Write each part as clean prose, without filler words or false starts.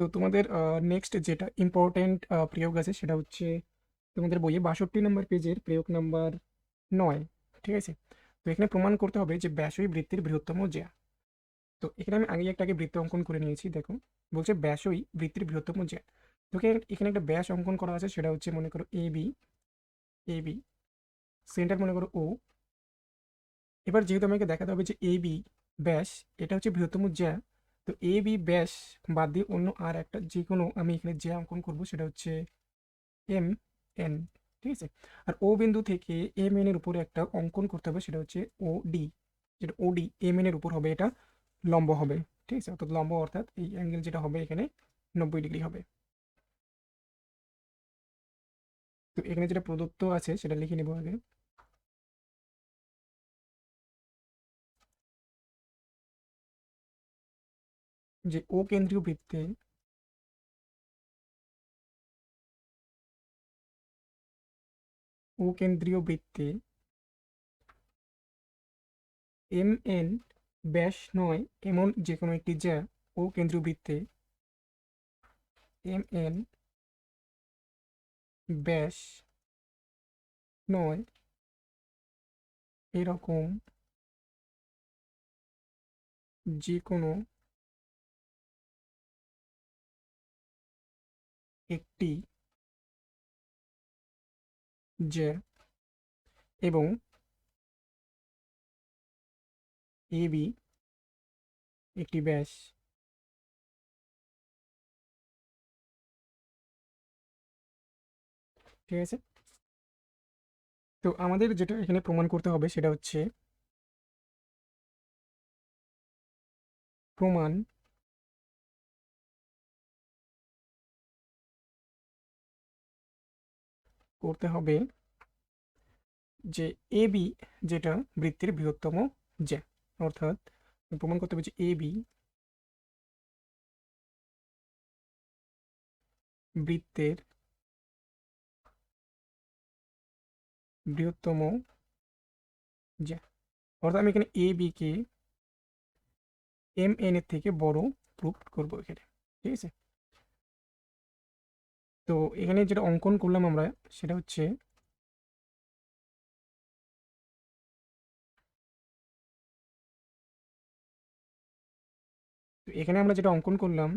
তো তোমাদের নেক্সট যেটা ইম্পর্টেন্ট প্রয়োগ আছে সেটা হচ্ছে তোমাদের বইয়ে 62 নম্বর পেজের প্রয়োগ নাম্বার 9। ঠিক আছে? তো এখানে প্রমাণ করতে হবে যে ব্যাসই বৃত্তের বৃহত্তম জ্যা। তো এখানে আমি আগে বৃত্ত অঙ্কন করে নিয়েছি, দেখো। বলছে ব্যাসই বৃত্তের বৃহত্তম জ্যা। তোকে এখানে একটা ব্যাস অঙ্কন করা আছে, সেটা হচ্ছে মনে করো এ বি সেন্টার মনে করো ও। এবার যেহেতু আমাকে দেখাতে হবে যে এ বি ব্যাস এটা হচ্ছে বৃহত্তম জ্যা, তো এ বি ব্যাস বাদ দিয়ে অন্য আর একটা যে কোনো আমি এখানে জ্যা অঙ্কন করব, সেটা হচ্ছে এম এন। ঠিক আছে? আর ও বিন্দু থেকে এম এন এর উপরে একটা অঙ্কন করতে হবে, সেটা হচ্ছে ও ডি। যেটা ও ডি এম এন এর উপর হবে, এটা লম্ব হবে। ঠিক আছে? অর্থাৎ লম্ব অর্থাৎ এই অ্যাঙ্গেল যেটা হবে এখানে 90 ডিগ্রি হবে। তো এখানে যেটা প্রদত্ত আছে সেটা লিখে নেব আগে। যে ও কেন্দ্রীয় বৃত্তে এম এন ব্যাস নয় এমন যে কোনো একটি জ্যা ও কেন্দ্রীয় বৃত্তে এম এন ব্যাস নয় এরকম যে কোনো একটি জ্যা এবং এ বি একটি ব্যাস। ঠিক আছে? তো আমাদের যেটা এখানে প্রমাণ করতে হবে সেটা হচ্ছে প্রমাণ করতে হবে যে এ বি যেটা বৃত্তের বৃহত্তম জ্যা। অর্থাৎ প্রমাণ করতে হবে যে এ বি বৃত্তের বৃহত্তম জ্যা। অর্থাৎ আমি এখানে এ বি কে এম এন এর থেকে বড় প্রুফ করবো এখানে। ঠিক আছে? তো এখানে যেটা অঙ্কন করলাম আমরা সেটা হচ্ছে তো এখানে আমরা যেটা অঙ্কন করলাম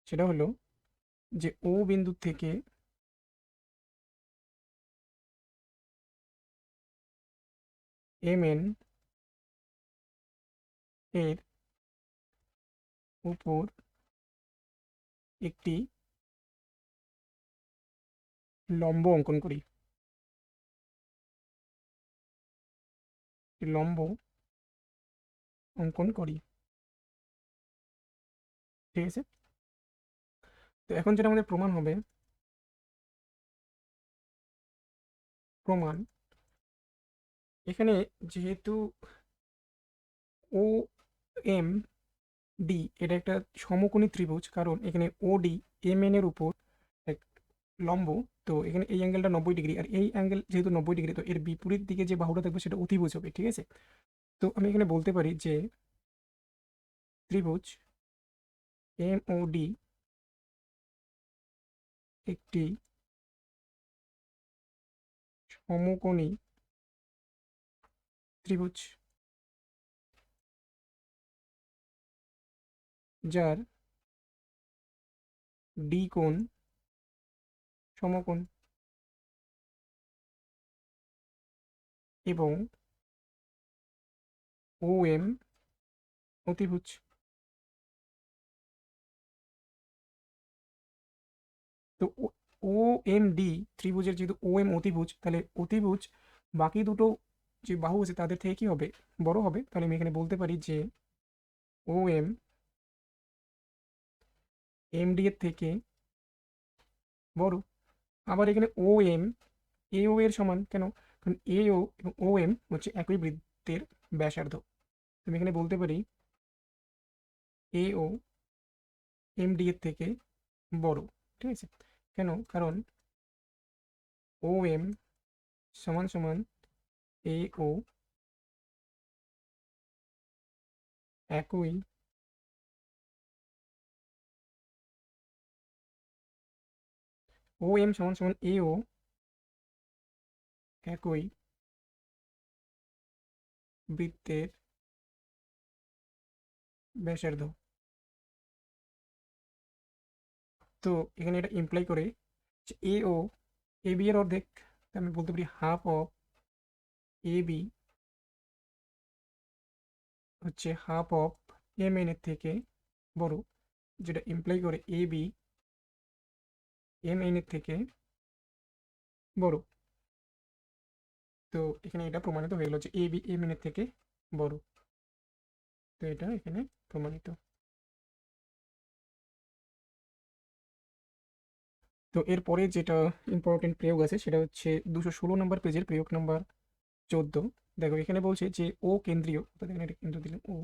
সেটা হলো যে ও বিন্দু থেকে এম এন এর উপর একটি লম্ব অঙ্কন করি। একটি লম্ব অঙ্কন করি। ঠিক আছে? তো এখন যেটা আমাদের প্রমাণ হবে, প্রমাণ এখানে যেহেতু ও এম ডি এটা একটা সমকোণী ত্রিভুজ, কারণ এখানে ও ডি এম এন এর উপর এক লম্ব। তো এখানে এই অ্যাঙ্গেলটা 90 ডিগ্রি, আর এই অ্যাঙ্গেল যেহেতু 90 ডিগ্রি, তো এর বিপরীত দিকে যে বাহুটা থাকবে সেটা অতিভুজ হবে। ঠিক আছে? তো আমি এখানে বলতে পারি যে ত্রিভুজ এম ও ডি একটি সমকোণী ত্রিভুজ যার ডি কোণ সমকোণ এবং ও এম অতিভুজ। তো ও এম ডি ত্রিভুজের যেহেতু ও এম অতিভুজ, তাহলে অতিভুজ বাকি দুটো যে বাহু আছে তাদের থেকে কি হবে, বড় হবে। তাহলে আমি এখানে বলতে পারি যে ও এম এম ডি এর থেকে বড়। আবার এখানে ও এম এ ও এর সমান কেন? কারণ এ ও এবং ও এম হচ্ছে একই বৃত্তের ব্যাসার্ধ। তুমি এখানে বলতে পারি এ ও এম ডি এর থেকে বড়। ঠিক আছে? কেন? কারণ ও এম সমান সমান এ ও একই ও এম সমান সমান এ ও একই বৃত্তের ব্যাসার্ধ। তো এখানে এটা ইমপ্লাই করে যে এ ও এ বি এর অর্ধেক, আমি বলতে পারি হাফ অফ এ বি হচ্ছে হাফ অফ এম এন এর থেকে বড়, যেটা ইমপ্লাই করে এ বি এম এন এর থেকে বড়। তো এখানে এটা প্রমাণিত হয়ে গেল যে এ বি এম এন এর থেকে বড়। তো এটা এখানে প্রমাণিত। তো এরপরে যেটা ইম্পর্টেন্ট প্রয়োগ আছে সেটা হচ্ছে 216 নম্বর পেজের প্রয়োগ নাম্বার 14। দেখো এখানে বলছে যে ও কেন্দ্রীয়, অর্থাৎ এখানে একটা কেন্দ্র দিলাম ও,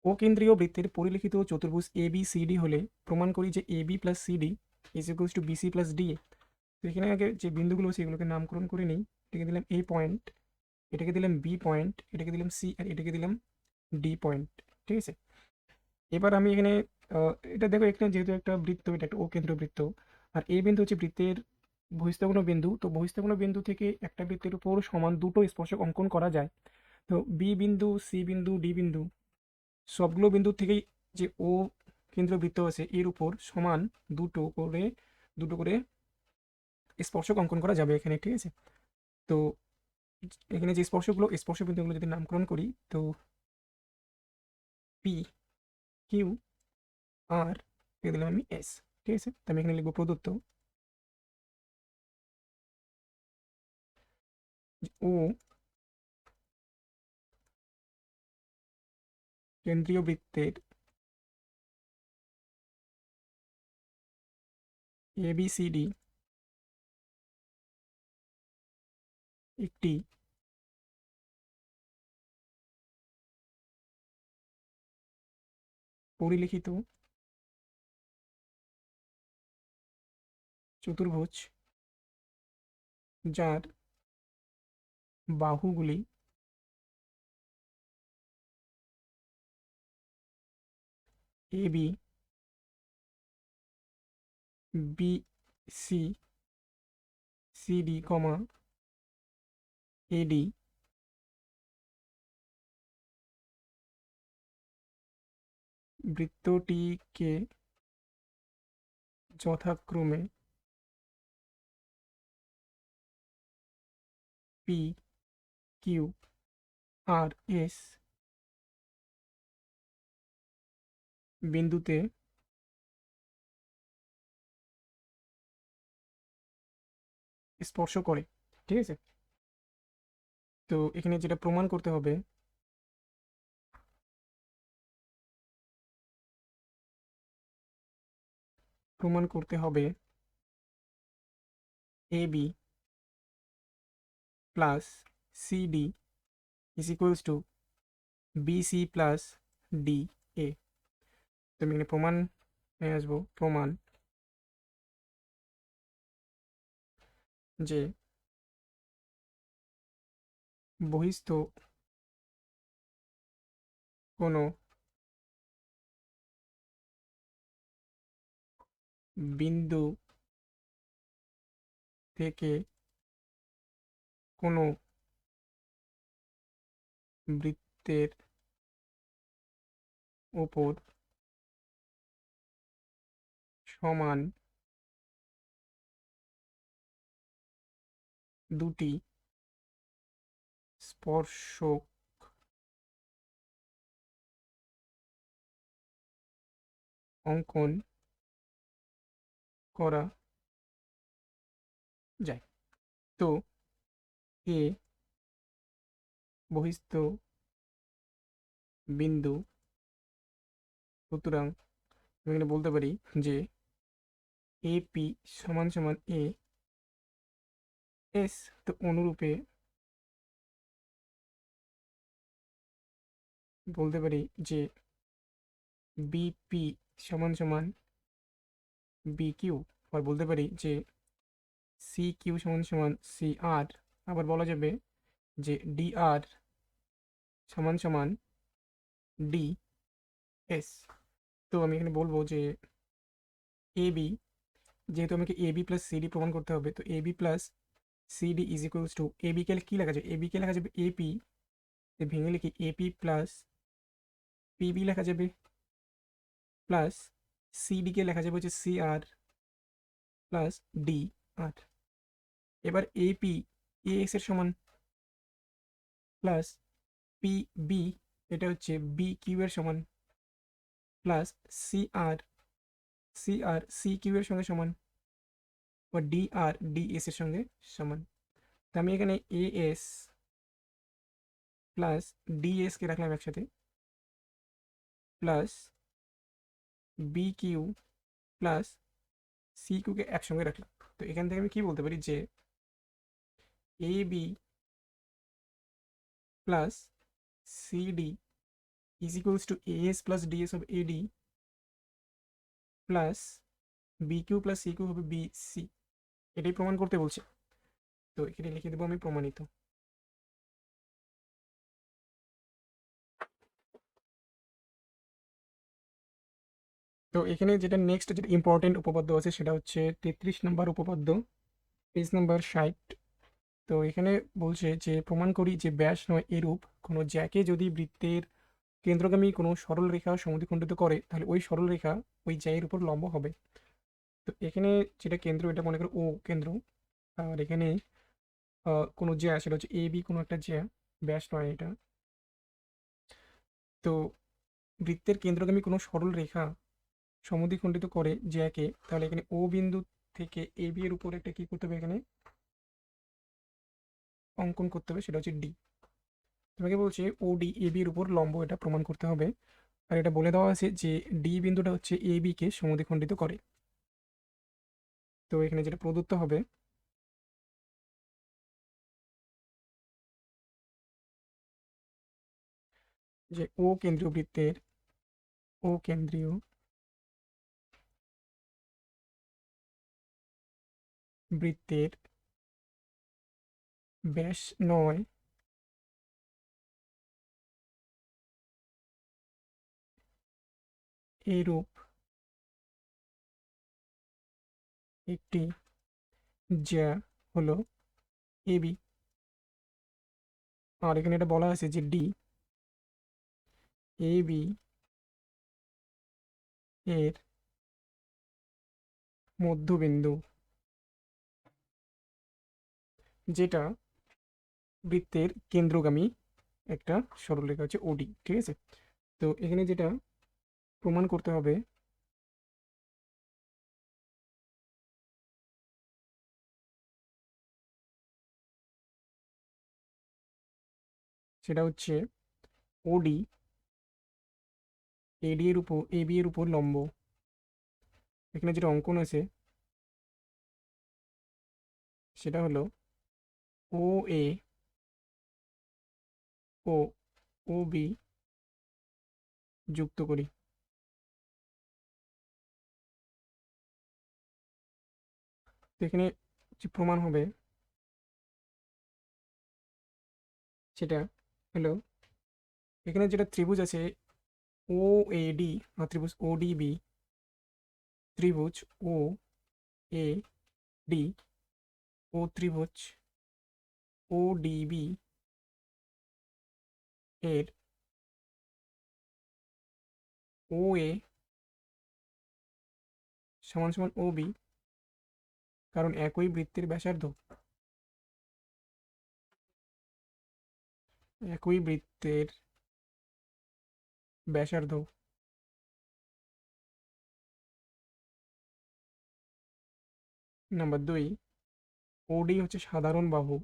ও কেন্দ্রীয় বৃত্তের পরিলিখিত চতুর্ভুজ এ বি সি ডি হলে প্রমাণ করি যে A B plus C D is equals to BC plus D A. তো এখানে আগে যে বিন্দুগুলো আছে এগুলোকে নামকরণ করে নিই। এটাকে দিলাম এ পয়েন্ট, এটাকে দিলাম বি পয়েন্ট, এটাকে দিলাম সি, আর এটাকে দিলাম ডি পয়েন্ট। ঠিক আছে, এবার আমি এখানে এটা দেখো এখানে যেহেতু একটা বৃত্ত, এটা একটা ও কেন্দ্রীয় বৃত্ত, আর এই বিন্দু হচ্ছে বৃত্তের বহিস্থকোণ বিন্দু। তো বহিস্থকোণ বিন্দু থেকে একটা বৃত্তের উপর সমান দুটো স্পর্শক অঙ্কন করা যায়। তো বি বিন্দু, সি বিন্দু, ডি বিন্দু সবগুলো বিন্দু থেকেই যে ও কেন্দ্রীয় বৃত্ত আছে এর উপর সমান দুটো করে স্পর্শক অঙ্কন করা যাবে এখানে। ঠিক আছে, তো এখানে যে স্পর্শ বিন্দুগুলো যদি নামকরণ করি, তো পি কিউ আর দিলাম আমি এস। ঠিক আছে, তো আমি এখানে লিখবো প্রদত্ত ও কেন্দ্রীয় বৃত্তের এবিসিডি একটি পরিলিখিত চতুর্ভুজ যার বাহুগুলি A B, B C, C D comma AD বৃত্তটিকে যথাক্রমে পি কিউ আর এস বিন্দুতে স্পর্শ করে। ঠিক আছে, তো এখানে যেটা প্রমাণ করতে হবে, A B plus C D is equals to BC plus D A. তো আমি এখানে প্রমাণ নিয়ে আসবো, প্রমাণ যে বহিস্থ কোনো বিন্দু থেকে কোনো বৃত্তের ওপর সমান দুটি স্পর্শক অঙ্কন করা যায়। তো এ বহিস্থ বিন্দু, সুতরাং আমি এখানে বলতে পারি যে এ পি সমান সমান এ এস। তো অনুরূপে বলতে পারি যে বিপি সমান সমান বি কিউ, আবার বলতে পারি যে সি কিউ সমান সমান সি আর, আবার বলা যাবে যে ডি আর সমান সমান ডি এস। তো আমি এখানে বলবো যে এ বি, যেহেতু আমাকে এ বি প্লাস সিডি প্রমাণ করতে হবে, তো A B plus CD is equals to A বিকে কী লেখা যাবে, এ বিকে লেখা যাবে এপি, ভেঙে লিখি এপি প্লাস পিবি লেখা যাবে, প্লাস সিডিকে লেখা যাবে হচ্ছে সি আর প্লাস ডি আর। এবার এপি এ এক্স এর সমান প্লাস পি বি, এটা হচ্ছে বি কিউ এর সমান, প্লাস সি আর সি কিউ এর সঙ্গে সমান, বা ডি আর ডি এস এর সঙ্গে সমান। তো আমি এখানে A S plus D S কে রাখলাম একসাথে, plus B Q plus C কিউকে একসঙ্গে রাখলাম। তো এখান থেকে আমি কি বলতে পারি যে A B plus C D is equals to A S plus D S হবে A D, plus B Q plus C Q হবে বি সি। এটাই প্রমাণ করতে বলছে, তো এখানে লিখে দেবো আমি প্রমাণিত। তো এখানে যেটা নেক্সট যেটা ইম্পর্টেন্ট উপপাদ্য আছে সেটা হচ্ছে 33 নম্বর উপপাদ্য, পেজ নাম্বার 60। তো এখানে বলছে যে প্রমাণ করি যে ব্যাস নয় এরূপ কোনো জ্যাকে যদি বৃত্তের কেন্দ্রগামী কোনো সরল রেখা সমদ্বিখণ্ডিত করে, তাহলে ওই সরল রেখা ওই জ্যায়ের উপর লম্ব হবে। তো এখানে যেটা কেন্দ্র, এটা মনে করো ও কেন্দ্র, আর এখানে কোনো জ্যা, সেটা হচ্ছে এ বি কোনো একটা জ্যা, ব্যাস নয় এটা। তো বৃত্তের কেন্দ্রগামী কোনো সরল রেখা সমদ্বিখণ্ডিত করে জ্যাকে, তাহলে এখানে ও বিন্দু থেকে এ বি এর উপর একটা কি করতে হবে, এখানে অঙ্কন করতে হবে, সেটা হচ্ছে ডি। তোমাকে বলছে ও ডি এ বি এর উপর লম্ব, এটা প্রমাণ করতে হবে। আর এটা বলে দেওয়া আছে যে ডি বিন্দুটা হচ্ছে এ বি কে সমদ্বিখণ্ডিত করে। তো এখানে যেটা প্রদত্ত হবে যে ও কেন্দ্রীয় বৃত্তের ব্যাস নয় এরূপ একটি জ্যা হলো এ বি। আর এখানে এটা বলা আছে যে ডি এ বি এর মধ্যবিন্দু, যেটা বৃত্তের কেন্দ্রগামী একটা সরলরেখা হচ্ছে ওডি, ঠিক আছে। তো এখানে যেটা প্রমাণ করতে হবে সেটা হচ্ছে ওডি এডি এর উপর এ বি এর উপর লম্ব। এখানে যেটা অঙ্কন আছে সেটা হলো ও এ ও ও বি যুক্ত করি। তো এখানে যে প্রমাণ হবে সেটা হলো, এখানে যেটা ত্রিভুজ আছে ও এ ডি, আর ত্রিভুজ ও ডি বি, ত্রিভুজ ও এ ডি ও ত্রিভুজ ও ডি বি এর ও এ সমান সমান ও বি, কারণ একই বৃত্তের ব্যাসার্ধ, একই বৃত্তের ব্যাসার্ধ। নাম্বার 2, ওডি হচ্ছে সাধারণ বাহু।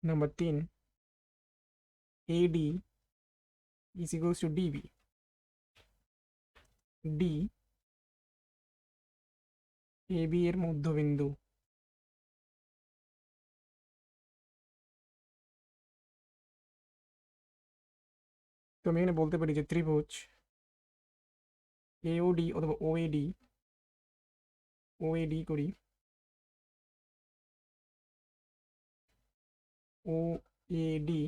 Number 3, AD is equals to DB. D A B এর মধ্যবিন্দু। তো আমি এখানে বলতে পারি যে ত্রিভুজ এওডি অথবা ওএডি করি, ও এ ডি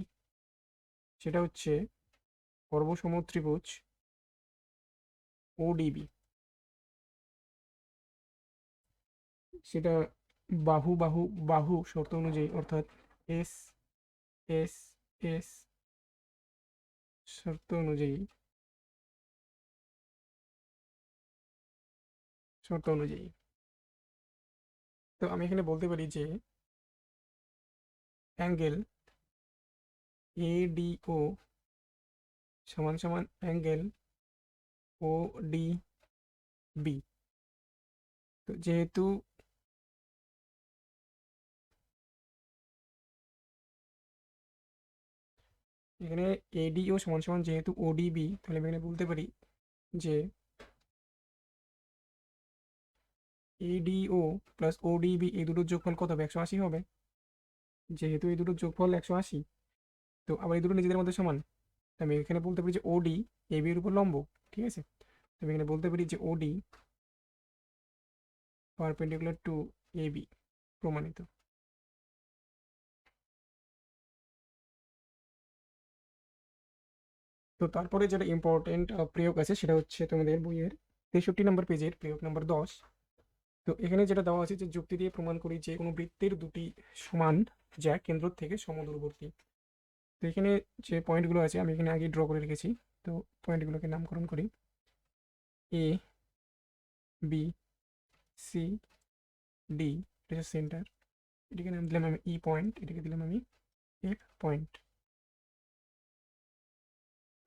সেটা হচ্ছে সর্বসম ত্রিভুজ ওডিবি। সেটা বাহু বাহু বাহু শর্ত অনুযায়ী, অর্থাৎ এস এস এস শর্ত অনুযায়ী, শর্ত অনুযায়ী। তো আমি এখানে বলতে পারি যে অ্যাঙ্গেল এডিও সমান সমান অ্যাঙ্গেল ও ডি বি। তো যেহেতু এখানে এডিও সমান সমান যেহেতু ওডিবি, তাহলে আমি এখানে বলতে পারি যে এডিও প্লাস ওডিবি এই দুটোর যোগফল কত হবে? 180 হবে। যেহেতু এই দুটোর যোগফল 180, তো আবার এই দুটো নিজেদের মধ্যে সমান, আমি এখানে বলতে পারি যে ওডি এবি এর উপর লম্ব। ঠিক আছে, আমি এখানে বলতে পারি যে ওডি পারপেন্ডিকুলার টু এবি, প্রমাণিত। তো তারপরে যেটা ইম্পর্টেন্ট প্রয়োগ আছে সেটা হচ্ছে তোমাদের বইয়ের 63 নম্বর পেজের প্রয়োগ নম্বর 10। তো এখানে যেটা দেওয়া আছে যে যুক্তি দিয়ে প্রমাণ করি যে কোনো বৃত্তের দুটি সমান যা কেন্দ্র থেকে সমদূরবর্তী। তো এখানে যে পয়েন্টগুলো আছে আমি এখানে আগে ড্র করে রেখেছি। তো পয়েন্টগুলোকে নামকরণ করি, এ বি সি ডি, এটা হচ্ছে সেন্টার। এটাকে নাম দিলাম আমি ই পয়েন্ট, এটাকে দিলাম আমি এফ পয়েন্ট।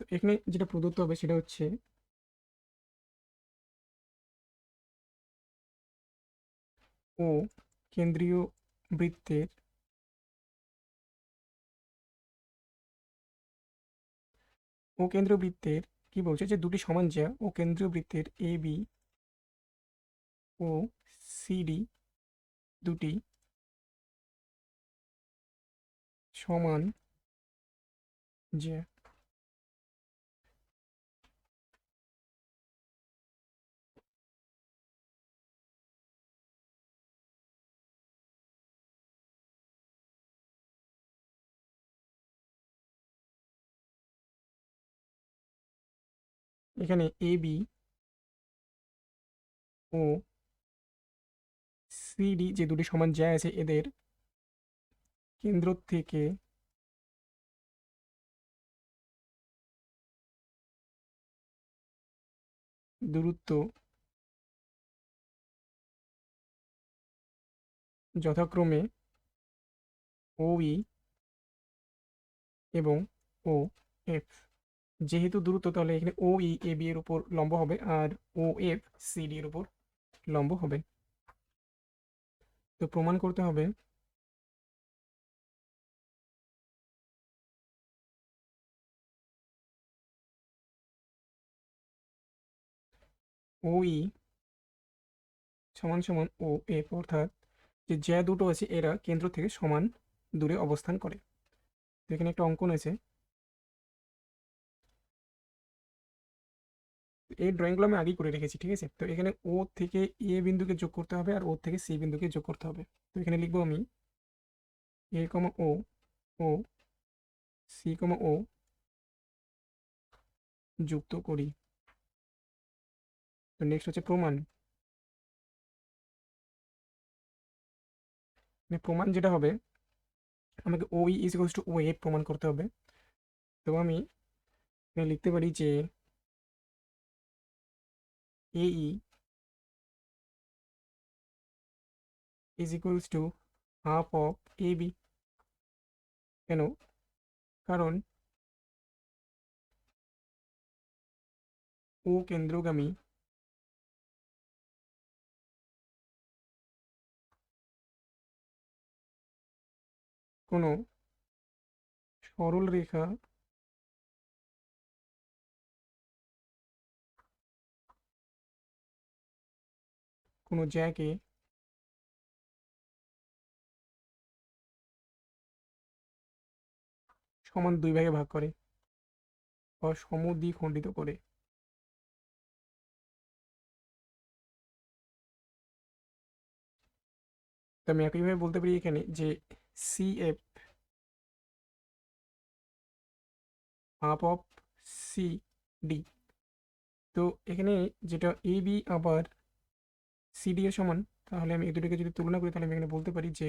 তো এখানে যেটা প্রদত্ত হবে সেটা হচ্ছে ও কেন্দ্রীয় বৃত্তের ও কেন্দ্রীয় বৃত্তের কি বলছে যে দুটি সমান জ্যা ও কেন্দ্রীয় বৃত্তের এ বি ও সিডি দুটি সমান জ্যা। এখানে এ বি ও সিডি যে দুটি সমান জ্যা আছে এদের কেন্দ্র থেকে দূরত্ব যথাক্রমে ও ই এবং ও এফ। যেহেতু দূরত্ব, তাহলে এখানে ও ই এ বি এর উপর লম্ব হবে আর ও এফ সি ডি এর উপর লম্ব হবে। তো প্রমাণ করতে হবে ও ই সমান সমান ও এফ, অর্থাৎ যে জ্যা দুটো আছে এরা কেন্দ্র থেকে সমান দূরে অবস্থান করে। তো এখানে একটা অঙ্কন আছে, এই ড্রয়িংগুলো আমি আগেই করে রেখেছি। ঠিক আছে, তো এখানে ও থেকে এ বিন্দুকে যোগ করতে হবে আর ও থেকে সি বিন্দুকে যোগ করতে হবে। তো এখানে লিখবো আমি এ কমা ও ও সি কমা ও যুক্ত করি। তো নেক্সট হচ্ছে প্রমাণ। মানে প্রমাণ যেটা হবে, আমাকে O E is equals to O A প্রমাণ করতে হবে। তো আমি এখানে লিখতে পারি যে A E is equals to half of A B. কেন? কারণ ও কেন্দ্রগামী কোনো সরল রেখা কোনো জ্যাকে সমান দুই ভাগে ভাগ করে বা সমদ্বিখণ্ডিত করে। তো আমি একইভাবে বলতে পারি এখানে যে C F half of C D. তো এখানে যেটা এ বি আবার সি ডি এর সমান, তাহলে আমি এই দুটোকে যদি তুলনা করি তাহলে আমি এখানে বলতে পারি যে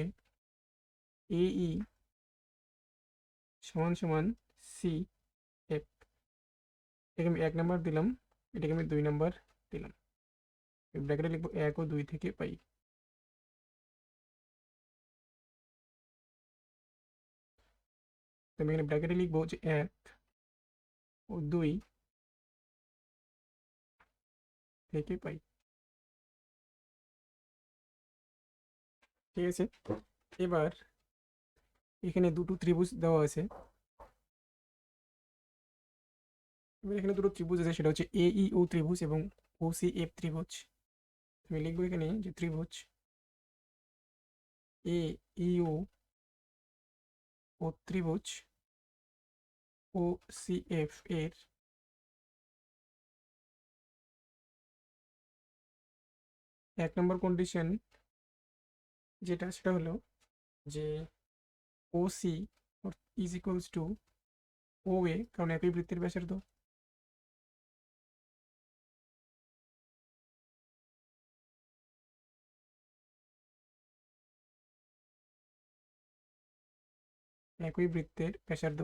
এ ই সমান সমান সি এফ। এটাকে আমি 1 নাম্বার দিলাম, এটাকে আমি 2 নাম্বার দিলাম। ব্র্যাকেটে লিখবো 1 ও 2 থেকে পাই। তো আমি এখানে ব্র্যাকেটে লিখবো যে 1 ও 2 থেকে পাই। ঠিক আছে, এবার এখানে দুটো ত্রিভুজ দেওয়া আছে। এবার এখানে দুটো ত্রিভুজ আছে, সেটা হচ্ছে এ ই ও ত্রিভুজ এবং ও সি এফ ত্রিভুজ। আমি লিখবো এখানে যে ত্রিভুজ এ ই ও ত্রিভুজ ও সি এফ এর এক নম্বর কন্ডিশন যেটা, সেটা হলো যে ও C is equals to O এ, কারণ একই বৃত্তের ব্যাসার্ধ। একই বৃত্তের ব্যাসার্ধ।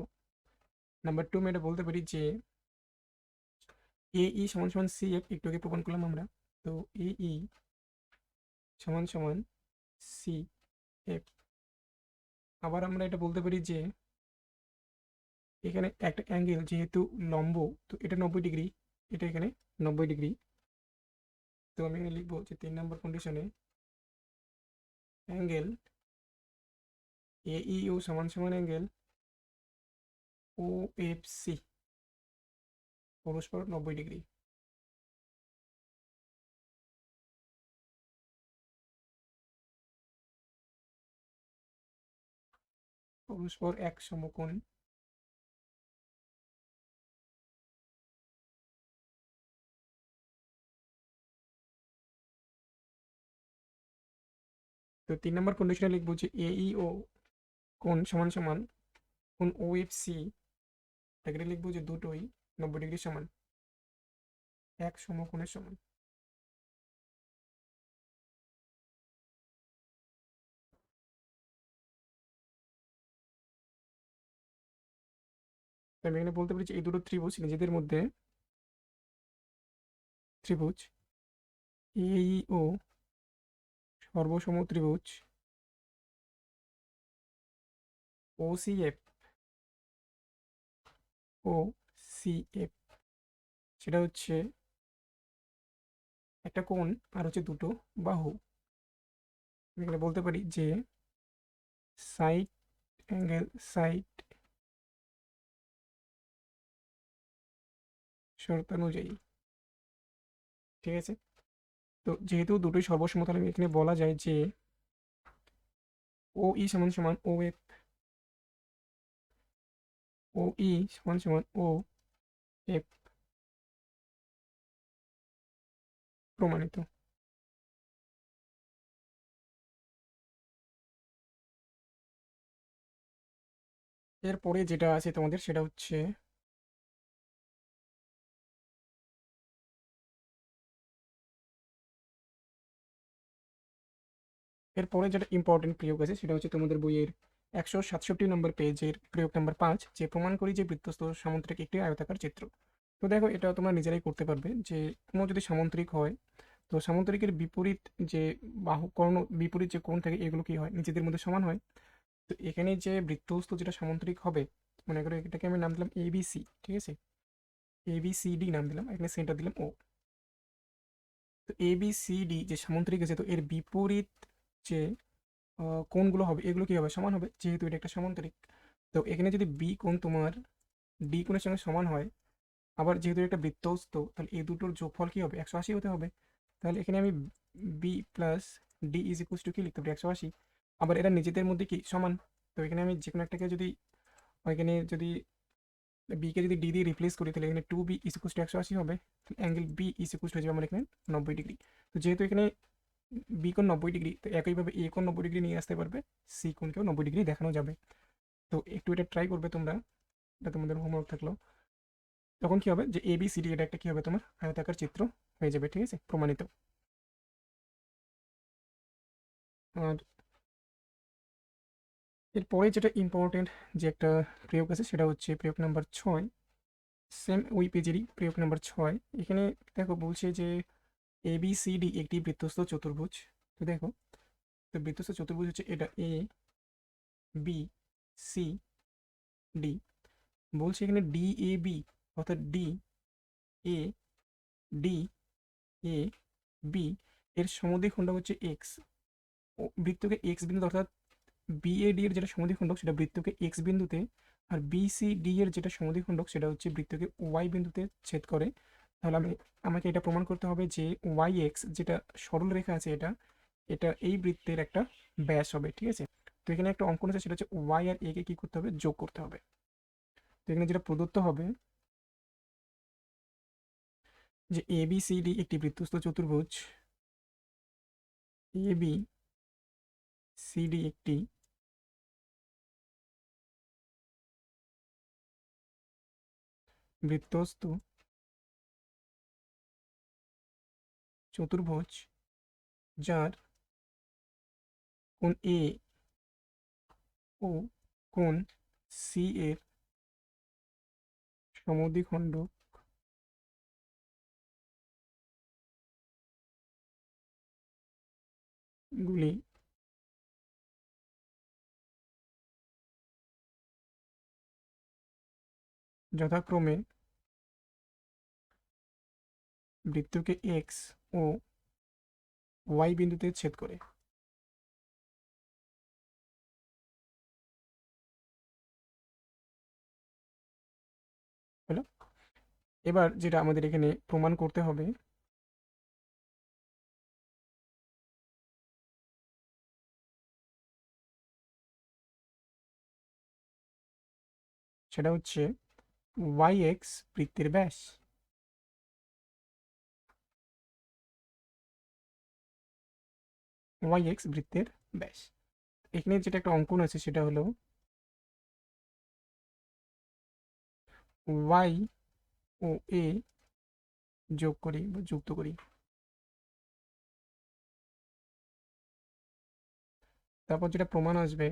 নাম্বার 2 আমি এটা বলতে পারি যে এ ই সমান সমান সি এফ, একটু আগে প্রমাণ করলাম আমরা। তো এ ই সমান সমান সি এফ। আবার আমরা এটা বলতে পারি যে এখানে একটা অ্যাঙ্গেল যেহেতু লম্ব, তো এটা 90 ডিগ্রি, এটা এখানে 90 ডিগ্রি। তো আমি এখানে লিখবো যে 3 নম্বর কন্ডিশনে অ্যাঙ্গেল এ ই ও সমান সমান অ্যাঙ্গেল ও এফ সি পরস্পর 90 ডিগ্রি। পরস্পর এক সমকোণ। তো 3 নম্বর কন্ডিশনে লিখবো যে এ ই ও কোণ সমান সমান কোণ ও এফ সি, এটাকে লিখবো যে দুটোই 90 ডিগ্রি সমান, এক সমকোণের সমান। তো আমি এখানে বলতে পারি যে এই দুটো ত্রিভুজ নিজেদের মধ্যে, ত্রিভুজ এ ই ও সর্বসম ত্রিভুজ ও সি এফ, ও সি এফ সেটা হচ্ছে একটা কোণ আর হচ্ছে দুটো বাহু। আমি এখানে বলতে পারি যে সাইড অ্যাঙ্গেল সাইড শর্তানুযায়ী। ঠিক আছে, তো যেহেতু দুটোই সর্বসম, তাহলে এখানে বলা যায় যে ও ই সমান সমান ও এফ, ও ই সমান সমান ও এফ প্রমাণিত। এরপরে যেটা আছে তোমাদের সেটা হচ্ছে এরপরে যেটা ইম্পর্টেন্ট প্রয়োগ আছে সেটা হচ্ছে তোমাদের বইয়ের 167 নম্বর পেজের প্রয়োগ নাম্বার 5, যে প্রমাণ করি যে বৃত্তস্থ সামুদ্রিক একটি আয়তাকার চিত্র। তো দেখো, এটা তোমরা নিজেরাই করতে পারবে যে কোনো যদি সামুদ্রিক হয়, তো সামুদ্রিকের বিপরীত যে বাহু কর্ণ, বিপরীত যে কোণ থাকে, এগুলো কি হয়, নিজেদের মধ্যে সমান হয়। তো এখানে যে বৃত্তস্থ যেটা সামুদ্রিক হবে, মনে করো এটাকে আমি নাম দিলাম এবিসি। ঠিক আছে, এবিসিডি নাম দিলাম, এখানে সেন্টার দিলাম ও। তো এবিসিডি যে সামুদ্রিক আছে, তো এর বিপরীত যে কোণগুলো হবে, এগুলো কি হবে, সমান হবে, যেহেতু এটা একটা সামান্তরিক। তো এখানে যদি বি কোণ তোমার ডি কোণের সঙ্গে সমান হয়, আবার যেহেতু এটা বৃত্তস্থ, তাহলে এই দুটোর যোগফল কি হবে, 180 হতে হবে। তাহলে এখানে আমি B plus D is equals to কি লিখতে পারি, 180। আবার এরা নিজেদের মধ্যে কি সমান। তো এখানে আমি যে কোনো একটাকে যদি, এখানে যদি বিকে যদি ডি দিয়ে রিপ্লেস করি, তাহলে এখানে 2b ইজ ইকুয়ালস টু 180 হবে। Angle B is equals to হয়ে যাবে আমার এখানে 90 ডিগ্রি। তো যেহেতু এখানে বি কোণ 90 ডিগ্রি, তো একইভাবে এ কোণ 90 ডিগ্রি নিয়ে আসতে পারবে, সি কোণকেও 90 ডিগ্রি দেখানো যাবে। তো একটু এটা ট্রাই করবে তোমরা, এটা তোমাদের হোমওয়ার্ক থাকলো। তখন কি হবে যে এ বি সি ডি এটা একটা কি হবে তোমার আয়তাকার চিত্র হয়ে যাবে, ঠিক আছে, প্রমাণিত। আর এরপরে যেটা ইম্পর্টেন্ট যে একটা প্রয়োগ আছে সেটা হচ্ছে প্রয়োগ নাম্বার 6। সেম ওই পেজেরই প্রয়োগ নাম্বার 6। এখানে দেখো বলছে যে এ বি সি ডি একটি বৃত্তস্থ চতুর্ভুজ। তো দেখো, তো বৃত্তস্থ চতুর্ভুজ হচ্ছে এটা এ বি সি ডি। বলছে এখানে ডি এ বি অর্থাৎ D A D A B এর সমদ্বিখণ্ডক হচ্ছে এক্স। বৃত্তকে এক্স বিন্দু অর্থাৎ বিএডি এর যেটা সমদ্বিখণ্ডক সেটা বৃত্তকে এক্স বিন্দুতে, আর বিসিডি এর যেটা সমদ্বিখণ্ডক সেটা হচ্ছে বৃত্তকে ওয়াই বিন্দুতে ছেদ করে। তাহলে আমাকে এটা প্রমাণ করতে হবে যে ওয়াই এক্স যেটা সরল রেখা আছে এটা এটা এই বৃত্তের একটা ব্যাস হবে, ঠিক আছে। তো এখানে একটা অঙ্কন আছে সেটা হচ্ছে ওয়াই আর এ কে কি করতে হবে, যোগ করতে হবে। তো এখানে যেটা প্রদত্ত হবে যে এ বি সি ডি একটি বৃত্তস্থ চতুর্ভুজ, এ বি সি ডি একটি বৃত্তস্থ চতুর্ভুজ যার কোণ এ ও কোণ সি এর সমদ্বিখণ্ডক গুলি যথাক্রমে বৃত্তকে এক্স ও ওয়াই বিন্দুতে ছেদ করে। হলো। এবার যেটা আমাদের এখানে প্রমাণ করতে হবে সেটা হচ্ছে ওয়াই এক্স বৃত্তের ব্যাস। ওয়াই এক্স বৃত্তের ব্যাস। এখানে যেটা একটা অঙ্কন আছে সেটা হলো ওয়াই ও এ যোগ করি বা যুক্ত করি। তারপর যেটা প্রমাণ আসবে,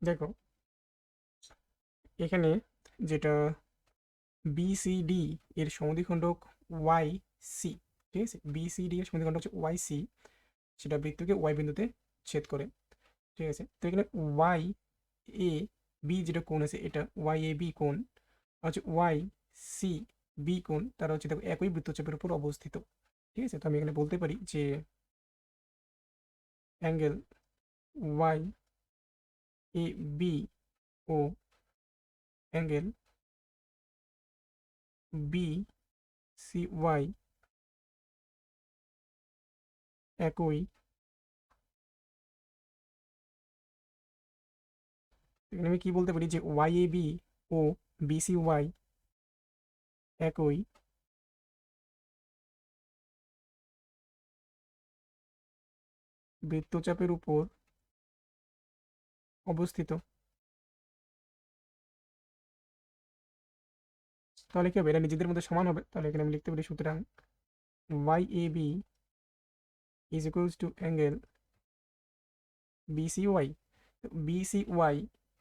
দেখো এখানে যেটা বিসিডি এর সমদ্বিখণ্ডক ওয়াই সি, ঠিক আছে, বিসিডি এর সমদ্বিখণ্ডক হচ্ছে ওয়াই সি, সেটা বৃত্তকে ওয়াই বিন্দুতে ছেদ করে, ঠিক আছে। তো এখানে ওয়াই এ বি যেটা কোণ আছে এটা ওয়াই এ বি কোণ, আর হচ্ছে ওয়াই সি বি কোণ, তারা হচ্ছে দেখো একই বৃত্তচাপের উপর অবস্থিত, ঠিক আছে। তো আমি এখানে বলতে পারি যে angle Y A B O angle B C Y একই। এখানে আমি কি বলতে পারি যে Y A B O B C Y একই বৃত্তচাপের উপর অবস্থিত। তাহলে কি হবে, এটা নিজেদের মধ্যে সমান হবে। তাহলে এখানে আমি লিখতে পারি সুতরাং Y A B is equals to angle B C Y. B C Y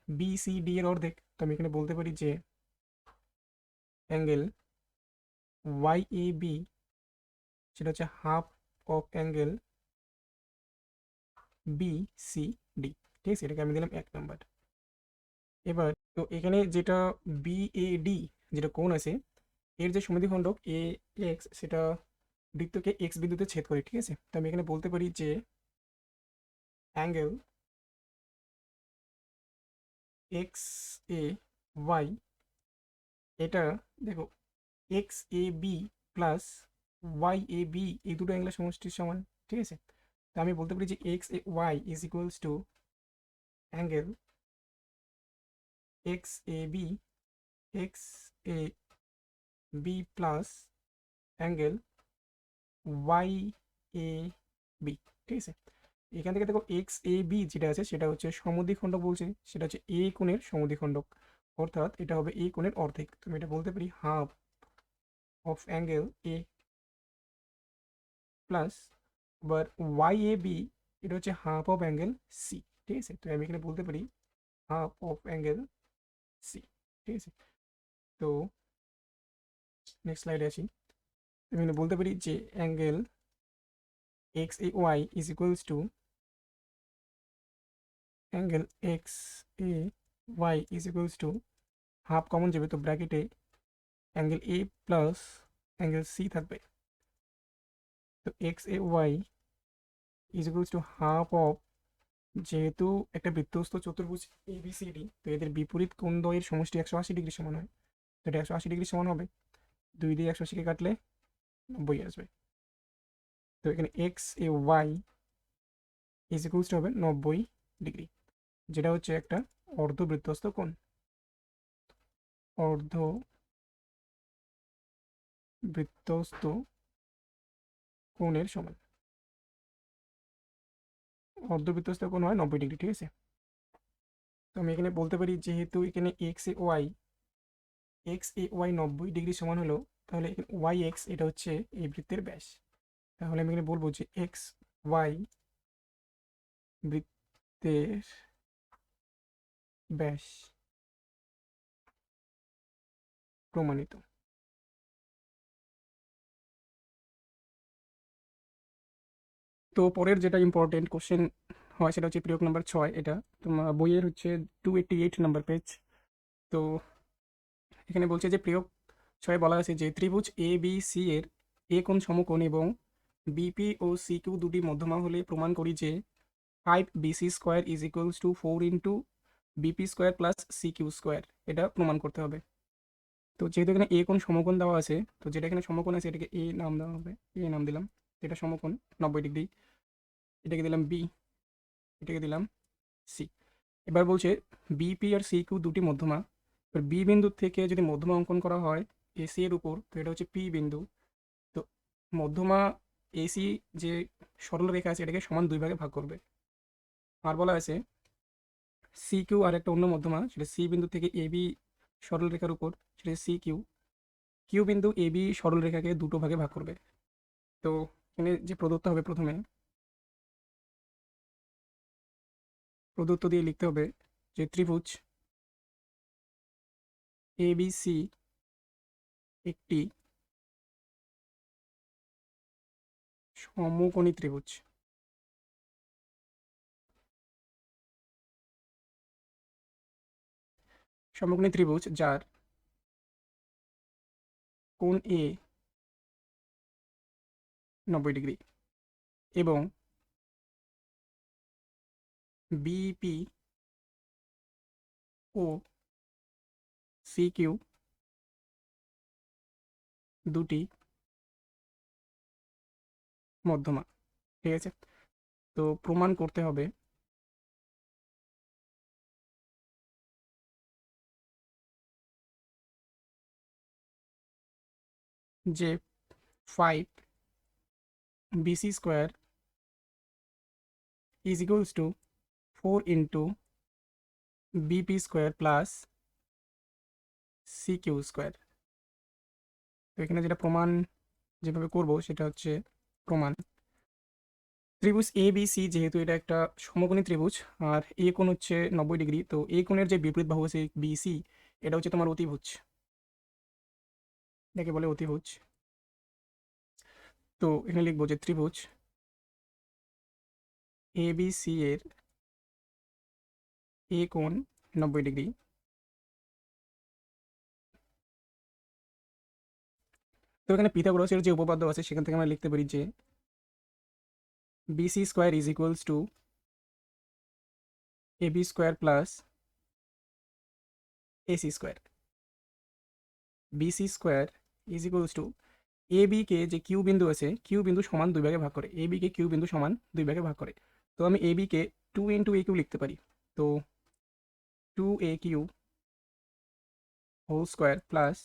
B C D এর অর্ধেক। তো আমি এখানে বলতে পারি যে অ্যাঙ্গেল ওয়াই এ বি সেটা হচ্ছে half of angle B C D, ঠিক আছে। এটাকে আমি দিলাম 1 নাম্বার। এবার তো এখানে যেটা বি এ ডি যেটা কোণ আছে এর যে সমদ্বিখণ্ডক এ এক্স সেটা বৃত্তকে এক্স বিন্দুতে ছেদ করে, ঠিক আছে। তো আমি এখানে বলতে পারি যে অ্যাঙ্গেল এক্স এ ওয়াই এটা দেখো x A B plus Y A B এই দুটো অ্যাঙ্গেলের সমষ্টির সমান, ঠিক আছে। তো আমি বলতে পারি যে X A Y is equals to angle X A B X A B plus angle Y A B, ঠিক আছে। এখান থেকে দেখো এক্স এ বি যেটা আছে সেটা হচ্ছে সমদ্বিখণ্ডক বলছে, সেটা হচ্ছে এ কোণের সমদ্বিখণ্ডক, অর্থাৎ এটা হবে এ কোণের অর্ধেক। তুমি এটা বলতে পারি half of angle A plus, আবার ওয়াই এ বি এটা হচ্ছে হাফ অফ অ্যাঙ্গেল সি। ঠিক আছে, তো আমি এখানে বলতে পারি হাফ অফ অ্যাঙ্গেল সি। ঠিক আছে, তো নেক্সট স্লাইডে আসি। আমি এখানে বলতে পারি যে angle X A Y is equals to angle X A Y is equals to half common যাবে, তো ব্র্যাকেটে angle A plus angle C থাকবে। তো X A Y is equals to half of, যেহেতু একটা বৃত্তস্থ চতুর্ভুজ এ বি সি ডি, তো এদের বিপরীত কোণ দ্বয়ের সমষ্টি 180 ডিগ্রি সমান হয়, তো এটা 180 ডিগ্রি সমান হবে, 2 দিয়ে 180কে কাটলে 90 আসবে। তো এখানে X A Y is equals to হবে 90 ডিগ্রি, যেটা হচ্ছে একটা অর্ধবৃত্তস্থ কোণ, অর্ধবৃত্তস্থ কোণের সমান। অর্ধবৃত্তস্থ কোণ হয় 90 ডিগ্রি। ঠিক আছে, তো আমি এখানে বলতে পারি যেহেতু এখানে এক্স এ ওয়াই 90 ডিগ্রি সমান হলো, তাহলে এখানে ওয়াই এক্স এটা হচ্ছে এই বৃত্তের ব্যাস। তাহলে আমি এখানে বলবো যে এক্স ওয়াই বৃত্তের ব্যাস প্রমাণিত। তো পরের যেটা ইম্পর্টেন্ট কোশ্চেন হয় সেটা হচ্ছে প্রয়োগ নাম্বার 6। এটা তোমার বইয়ের হচ্ছে 288 নাম্বার পেজ। তো এখানে বলছে যে প্রয়োগ 6 বলা আছে যে ত্রিভুজ এ বি সি এর এ কোণ সমকোণ এবং বিপি ও সি কিউ দুটি মধ্যমা হলে প্রমাণ করি যে 5bc square is equals to 4 BP square plus C Q square, এটা প্রমাণ করতে হবে। তো যেহেতু এখানে এ কোণ সমকোণ দেওয়া আছে, তো যেটা এখানে সমকোণ আছে এটাকে এ নাম দেওয়া হবে, এ নাম দিলাম, এটা সমকোণ 90 ডিগ্রি, এটাকে দিলাম বি, এটাকে দিলাম সি। এবার বলছে বিপি আর সি কিউ দুটি মধ্যমা, এবার বি বিন্দু থেকে যদি মধ্যমা অঙ্কন করা হয় এসি এর উপর, তো এটা হচ্ছে পি বিন্দু। তো মধ্যমা এসি যে সরল রেখা আছে এটাকে সমান 2 ভাগে ভাগ করবে। আর বলা আছে সি কিউ আর একটা অন্য মধ্যমা, সেটা সি বিন্দু থেকে এ বি সরল রেখার উপর, সেটা সি কিউ, কিউ বিন্দু এ বি সরল রেখাকে 2 ভাগে ভাগ করবে। তো এখানে যে প্রদত্ত হবে, প্রথমে প্রদত্ত দিয়ে লিখতে হবে যে ত্রিভুজ এ বি সি একটি সমকোণী ত্রিভুজ। সমকোণী ত্রিভুজ যার কোণ এ 90 ডিগ্রি এবং বিপি ও সি কিউ দুটি মধ্যমা। ঠিক আছে, তো প্রমাণ করতে হবে যে 5bc square is equals to 4 BP square plus C Q square. তো এখানে যেটা প্রমাণ যেভাবে করব সেটা হচ্ছে প্রমাণ ত্রিভুজ এ বি সি, যেহেতু এটা একটা সমকোণী ত্রিভুজ আর এ কোণ হচ্ছে 90 ডিগ্রি, তো এ কোণের যে বিপরীত বাহু আছে বি সি, এটা হচ্ছে তোমার অতিভুজ, এটাকে বলে অতিভুজ। তো এখানে লিখবো যে ত্রিভুজ এ বি সি এর এ কোণ 90 ডিগ্রি তো এখানে পিথাগোরাসের যে উপপাদ্য আছে সেখান থেকে আমরা লিখতে পারি যে BC square is equals to A B square plus AC square. BC square is equals to A B কে যে কিউ বিন্দু আছে, কিউ বিন্দু সমান 2 ভাগে ভাগ করে, এ বি কে কিউ বিন্দু সমান 2 ভাগে ভাগ করে। তো আমি এ বি কে 2 × a কিউ লিখতে পারি, তো 2a Q whole square plus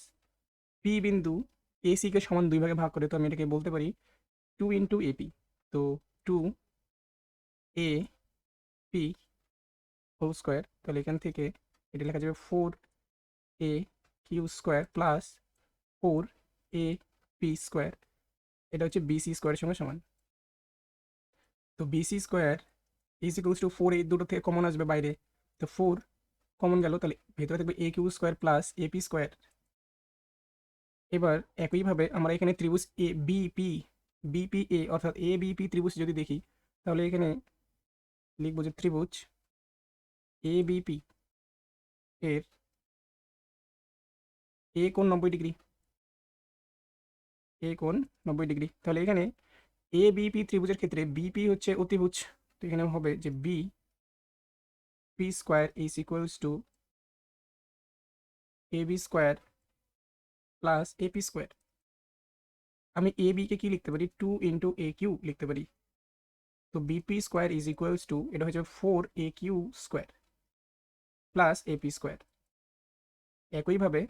P বিন্দু এসি কে সমান 2 ভাগে ভাগ করে, তো আমি এটাকে বলতে পারি 2 × এপি। তো 2 এ পি হোল স্কোয়ার, তাহলে এখান থেকে এটা লেখা যাবে 4 A Q square plus 4 A P square, এটা হচ্ছে বিসি স্কোয়ারের সঙ্গে সমান। তো BC square is equals to 4, এই দুটো থেকে কমন আসবে বাইরে, তো 4 কমন গেল, তাহলে ভেতরে থাকবে A Q square plus AP square. এবার একইভাবে আমরা এখানে ত্রিভুজ এ বিপি বিপিএ অর্থাৎ এ বিপি ত্রিভুজ যদি দেখি, তাহলে এখানে লিখবো যে ত্রিভুজ এ বিপি এর এ কোণ 90 ডিগ্রি, এ কোণ 90 ডিগ্রি। তাহলে এখানে এ বিপি ত্রিভুজের ক্ষেত্রে বিপি হচ্ছে অতিভুজ, তো এখানে হবে যে B P square is equals to A B square plus AP square. আমি এ বিকে কি লিখতে পারি, 2 × এ কিউ লিখতে পারি। তো BP square is equals to এটা হচ্ছে 4 a Q square plus AP square. একইভাবে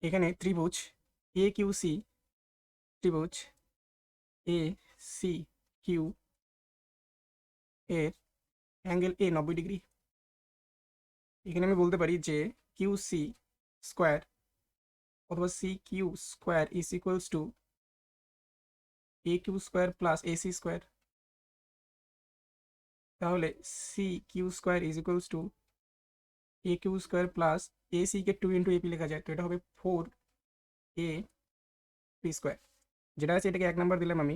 এখানে ত্রিভুজ এ কিউ সি, ত্রিভুজ এ সি কিউ এর অ্যাঙ্গেল এ 90 ডিগ্রি। এখানে আমি বলতে পারি যে কিউ সি স্কোয়ার অথবা C Q square is equals to A Q square plus AC square. তাহলে C Q square is equals to A Q square plus AC কে 2 × AP লেখা যায়, তো এটা হবে 4 এ পি স্কোয়ার। যেটা আছে এটাকে 1 নাম্বার দিলাম আমি,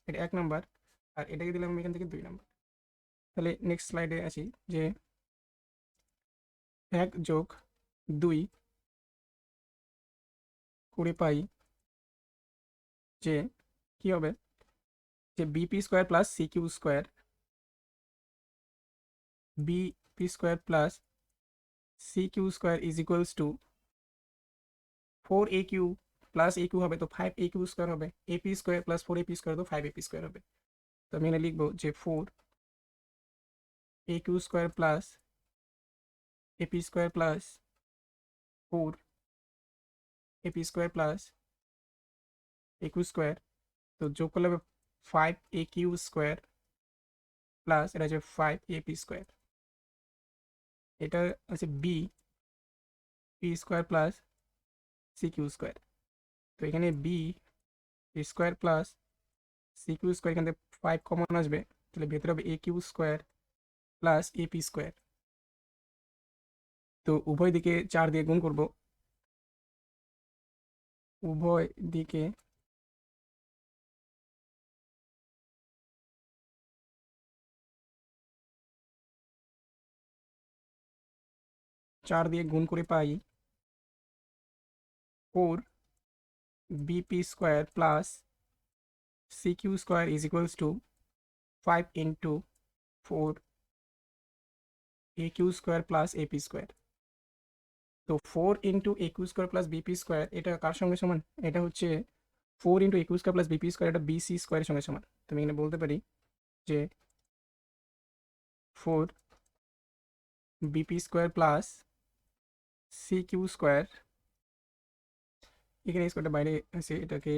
এটা 1 নাম্বার, আর এটাকে দিলাম আমি এখান থেকে 2 নাম্বার। তাহলে নেক্সট স্লাইডে আছি যে 1 + 2 করে পাই যে কি হবে, যে BP square plus C Q square, BP square plus C Q square is equals to 4 a Q plus A Q হবে, তো 5 a কিউ স্কোয়ার হবে, AP square plus 4 AP square, তো 5 এপি স্কোয়ার হবে। তো আমি এখানে লিখবো যে 4 a Q square plus AP square plus 4 AP square plus AQ square, তো যোগ করলে হবে 5 a কিউ স্কোয়ার প্লাস এটা হচ্ছে 5 এপি স্কোয়ার। এটা আছে B P square plus C Q square. তো এখানে B square plus C Q square, এখান থেকে 5 কমন আসবে, তাহলে ভেতরে হবে A Q square plus AP square. তো উভয় দিকে 4 দিয়ে গুণ করব, উভয় দিকে 4 দিয়ে গুণ করে পাই 4 BP square plus C Q square is equals to 5 × 4 a Q square plus AP square. তো 4 × a Q square plus BP square এটা কার সঙ্গে সমান, এটা হচ্ছে 4 × a Q square plus BP square, এটা বিসি স্কোয়ারের সঙ্গে সমান। তুমি এখানে বলতে পারি যে 4 BP square plus C Q square, এখানে স্কোয়ারটা বাইরে আছে, এটাকে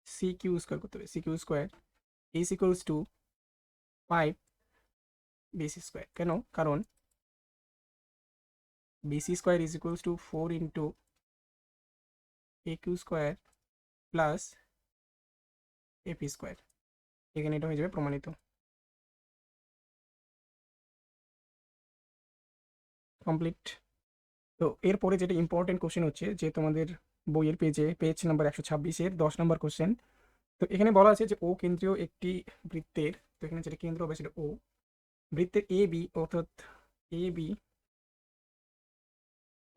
সি কিউ স্কোয়ার করতে হবে, C Q square is equals to 5 BC square. কেন, কারণ BC square is equals to 4 × a Q square plus AP square. এখানে এটা হয়ে যাবে প্রমাণিত, কমপ্লিট। তো এরপরে যেটা ইম্পর্টেন্ট কোশ্চেন হচ্ছে যে তোমাদের বইয়ের পেজ নাম্বার 126-এর 10 নম্বর কোশ্চেন। তো এখানে বলা আছে যে ও কেন্দ্রীয় একটি বৃত্তের, তো এখানে যেটা কেন্দ্র হবে সেটা ও, বৃত্তের এ বি অর্থাৎ A B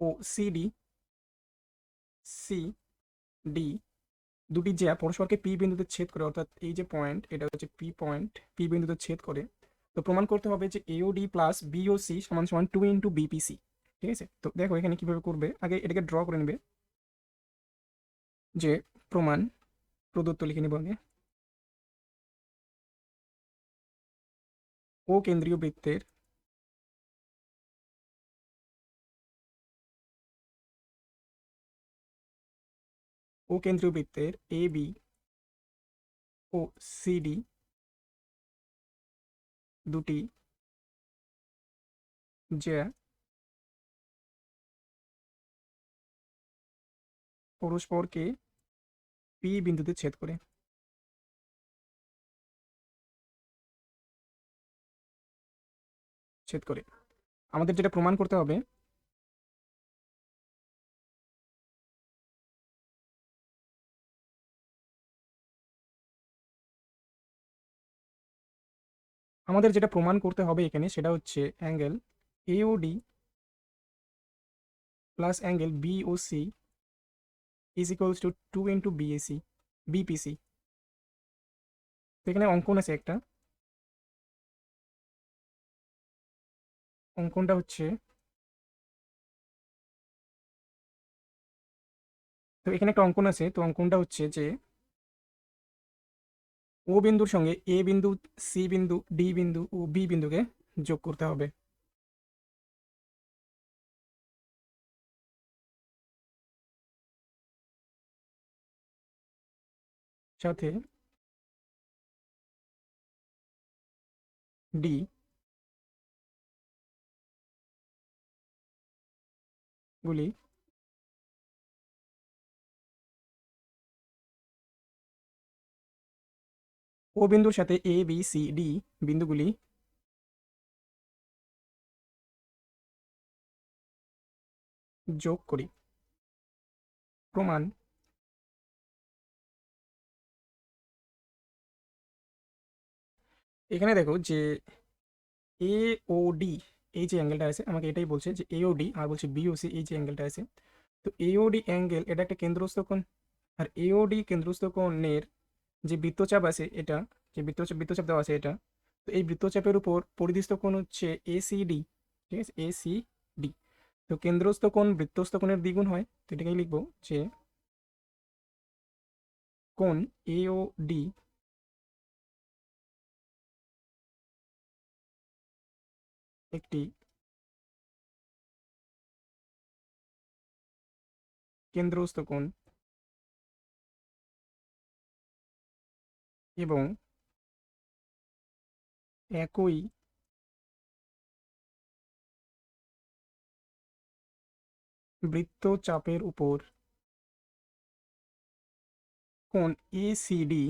O CD C D দুটি জ্যা পরস্পরকে পি বিন্দুতে ছেদ করে, অর্থাৎ এই যে পয়েন্ট এটা হচ্ছে পি পয়েন্ট, পি বিন্দুতে ছেদ করে। তো প্রমাণ করতে হবে যে এওডি প্লাস বিওসি সমান সমান 2 × বিপিসি। ঠিক আছে, তো দেখো এখানে কিভাবে করবে, আগে এটাকে ড্র করে নেবে, যে প্রমাণ প্রদত্ত লিখে নেব আগে। ও কেন্দ্রীয় বৃত্তের এ বি ও সিডি দুটি জ্যা পরস্পরকে পি বিন্দুতে ছেদ করে। আমাদের যেটা প্রমাণ করতে হবে, এখানে সেটা হচ্ছে angle AOD plus angle BOC is equals to 2 BAC BPC. তো এখানে অঙ্কন আছে একটা, অঙ্কনটা হচ্ছে, তো এখানে একটা অঙ্কন আছে, তো অঙ্কনটা হচ্ছে যে ও বিন্দুর সঙ্গে এ বিন্দু, সি বিন্দু, ডি বিন্দু ও বি বিন্দুকে যোগ করতে হবে। সাথে ডি গুলি ও বিন্দুর সাথে এ বি সি ডি বিন্দুগুলি যোগ করি। প্রমাণ, এখানে দেখো যে এ ও ডি এই যে অ্যাঙ্গেলটা আছে, আমাকে এটাই বলছে যে এ ও ডি, আর বলছে বিওসি এই যে অ্যাঙ্গেলটা আছে। তো এওডি অ্যাঙ্গেল এটা একটা কেন্দ্রস্থ কোণ, আর এওডি কেন্দ্রস্থ কোণের যে বৃত্তচাপ আছে এটা, যে বৃত্তচাপ দেওয়া আছে এটা, তো এই বৃত্তচাপের উপর পরিধিস্থ কোণ হচ্ছে এসিডি, ঠিক আছে, এসিডি। তো কেন্দ্রস্থ কোণ বৃত্তস্থ কোণের দ্বিগুণ হয়, তো এটাকেই লিখবো যে কোণ এওডি একটি কেন্দ্রস্থ কোণ এবং একই বৃত্তচাপের উপর কোণ এসিডি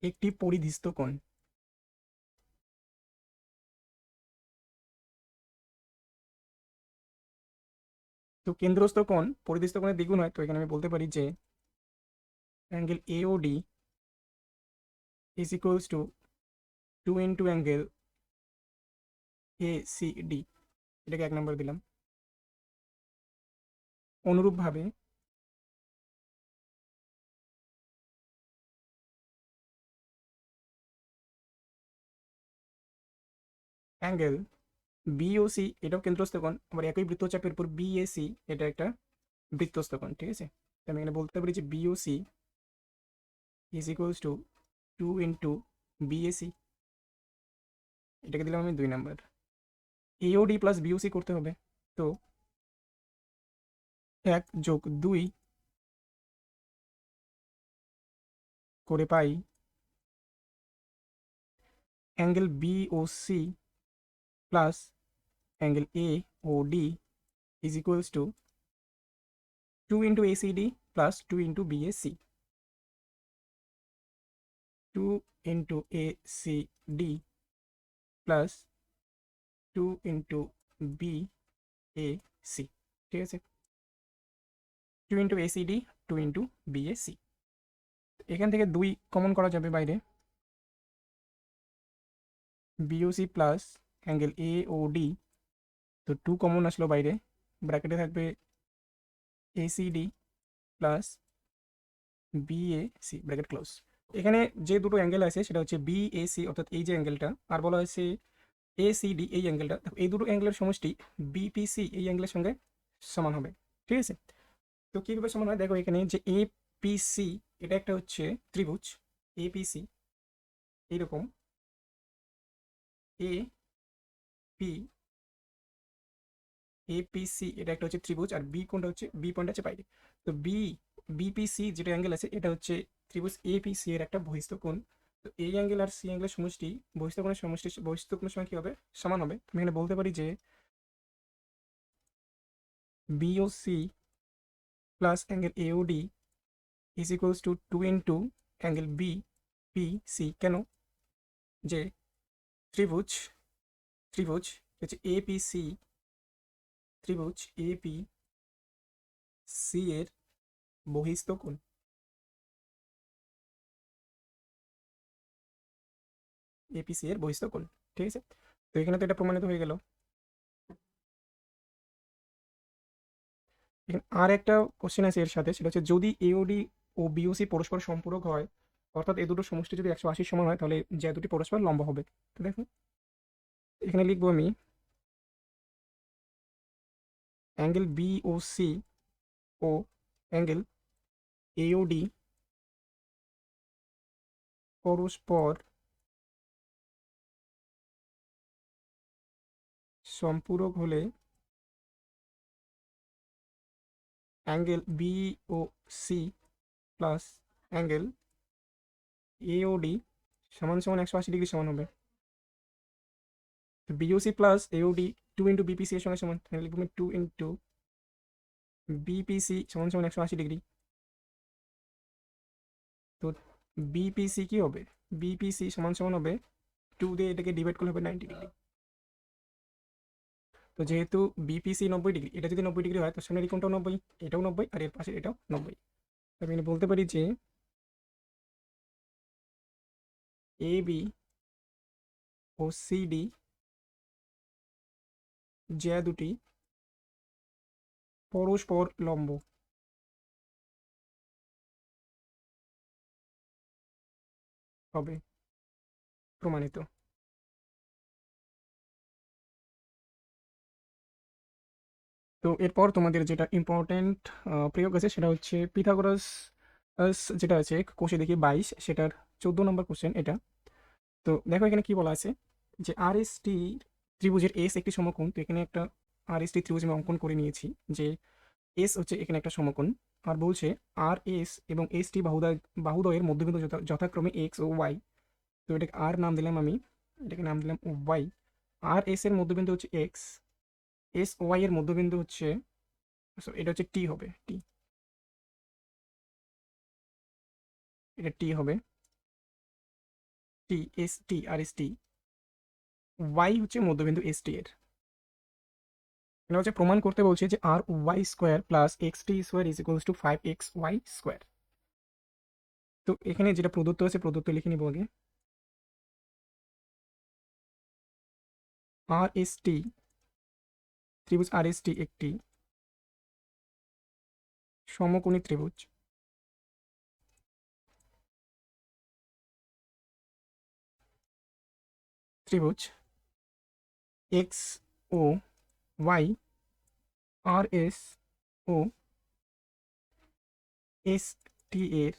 একটি পরিধিস্থ কোণ। তো কেন্দ্রস্থ কোণ পরিধিস্থ কোণের দ্বিগুণ হয়, তো এখানে আমি বলতে পারি যে angle AOD is equals to 2 angle ACD, এটাকে 1 নম্বর দিলাম। অনুরূপভাবে অ্যাঙ্গেল বিওসি এটাও কেন্দ্রস্থ কোণ, আবার একই বৃত্তচাপের উপর বিএসি এটা একটা বৃত্তস্থ কোণ, ঠিক আছে। তো আমি এখানে বলতে পারি যে BOC is equals to 2 BAC, এটাকে দিলাম আমি 2 নম্বর। এওডি প্লাস বিওসি করতে হবে, তো 1+2 করে পাই angle BOC plus angle A O D is equals to 2 ACD plus 2 BAC. 2 ACD plus 2 BAC, ঠিক আছে। 2 এসিডি, 2 বিএসি। এখান থেকে 2 কমন করা যাবে বাইরে, BOC plus angle A O D, তো 2 কমন আসলো বাইরে, ব্র্যাকেটে থাকবে ACD plus BAC, bracket close. এখানে যে দুটো অ্যাঙ্গেল আছে সেটা হচ্ছে বিএসি অর্থাৎ এই যে অ্যাঙ্গেলটা, আর বলা হয়েছে এসিডি এই অ্যাঙ্গেলটা, এই দুটো অ্যাঙ্গেলের সমষ্টি বিপিসি এই অ্যাঙ্গেলের সঙ্গে সমান হবে, ঠিক আছে। তো কীভাবে সমান হয় দেখো, এখানে যে এপিসি এটা একটা হচ্ছে ত্রিভুজ, এপিসি এইরকম, এ পি এপিসি এটা একটা হচ্ছে ত্রিভুজ, আর বি কোনটা হচ্ছে, বি পয়েন্ট আছে বাইরে, তো বি বিপিসি যেটা অ্যাঙ্গেল আছে এটা হচ্ছে ত্রিভুজ এপিসি এর একটা বহিস্থ কোণ। তো এই অ্যাঙ্গেল আর সি অ্যাঙ্গেলের সমষ্টি বহিস্থ কোণের সমষ্টি বহিস্থ কোণের সঙ্গে কি হবে, সমান হবে। তুমি এখানে বলতে পারি যে BOC plus angle AOD is equals to 2 into angle BPC. কেন? যে ত্রিভুজ ত্রিভুজ হচ্ছে এপিসি, ত্রিভুজ এপিসি এর বহিস্থ কোণ, এপিসি এর বহিস্থ কোণ। ঠিক আছে, তো এখানে তো এটা প্রমাণিত হয়ে গেল। এখানে আর একটা কোশ্চেন আছে এর সাথে, সেটা হচ্ছে যদি এওডি ও বিওসি পরস্পর সম্পূরক হয়, অর্থাৎ এই দুটো সমষ্টি যদি 180 সমান হয়, তাহলে যে দুটি পরস্পর লম্ব হবে। তো দেখো এখানে লিখবো আমি অ্যাঙ্গেল বিওসি ও অ্যাঙ্গেল এওডি পরস্পর সম্পূরক হলে angle BOC plus angle AOD সমান সমান 180 ডিগ্রি সমান হবে। BOC plus AOD 2 into BPC এর সঙ্গে সমান, তাহলে লিখবো 2 ইন্টু বিপিসি সমান সমান 180 ডিগ্রি। তো বিপিসি কি হবে? বিপিসি সমান সমান হবে 2 দিয়ে এটাকে ডিভাইড করলে হবে 90 ডিগ্রি। তো যেহেতু বিপিসি 90 ডিগ্রি, এটা যদি 90 ডিগ্রি হয়, তো সামনের এই কোণটাও 90, এটাও 90, আর এর পাশে এটাও 90। আমি এখানে বলতে পারি যে এ বি ও সিডি যে দুটি পরস্পর লম্ব হবে, প্রমাণিত। তো এরপর তোমাদের যেটা ইম্পর্টেন্ট প্রয়োগ আছে সেটা হচ্ছে পিথাগোরাস যেটা আছে কোষে দেখি 22, সেটার 14 নম্বর কোশ্চেন এটা। তো দেখো এখানে কি বলা আছে যে আর এস টি ত্রিভুজের এস একটি সমকোণ। তো এখানে একটা আর এস টি ত্রিভুজ আমি অঙ্কন করে নিয়েছি, যে এস হচ্ছে এখানে একটা সমকোণ। আর বলছে আর এস এবং এস টি বাহুদ্বয়ের মধ্যবিন্দু যথাক্রমে এক্স ও ওয়াই। তো এটাকে আর নাম দিলাম আমি, এটাকে নাম দিলাম ওয়াই। আর এস এর মধ্যবিন্দু হচ্ছে এক্স, এস ওয়াই এর মধ্যবিন্দু হচ্ছে, so এটা হচ্ছে টি হবে, টি, এটা টি হবে, টি এস টি আর এস টি। ওয়াই হচ্ছে মধ্যবিন্দু এস টি এর। এটা হচ্ছে প্রমাণ করতে বলছে যে R Y square plus X T square is equals to 5xy square. তো এখানে যেটা প্রদত্ত আছে প্রদত্ত লিখে নিব আগে। আর এস টি ত্রিভুজ আর এস টি একটি সমকোণী ত্রিভুজ। ত্রিভুজ এক্স ও ওয়াই, আর এস ও এস টি এর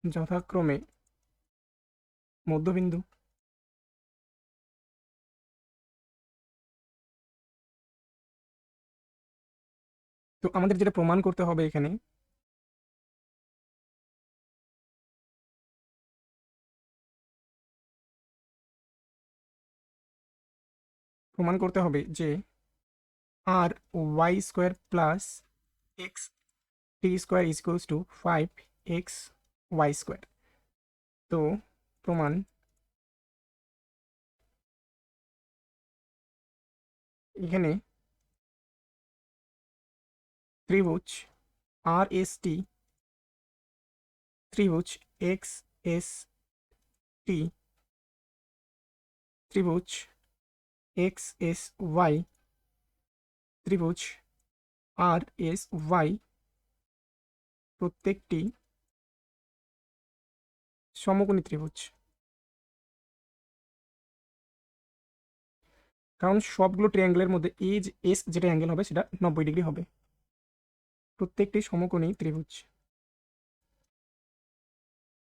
যথাক্রমে মধ্যবিন্দু। তো আমাদের যেটা প্রমাণ করতে হবে এখানে, প্রমাণ করতে হবে যে R Y square plus X T square is equals to 5xy square. তো প্রমাণ, এখানে ত্রিভুজ আর এস টি, ত্রিভুজ এক্স এস টি, ত্রিভুজ এক্স এস ওয়াই, ত্রিভুজ আর এস ওয়াই প্রত্যেকটি সমকোণী ত্রিভুজ। কারণ সবগুলো ট্রায়াঙ্গেলের মধ্যে এই যে এস যেটা অ্যাঙ্গেল হবে সেটা 90 ডিগ্রি হবে, প্রত্যেকটি সমকোণী ত্রিভুজ।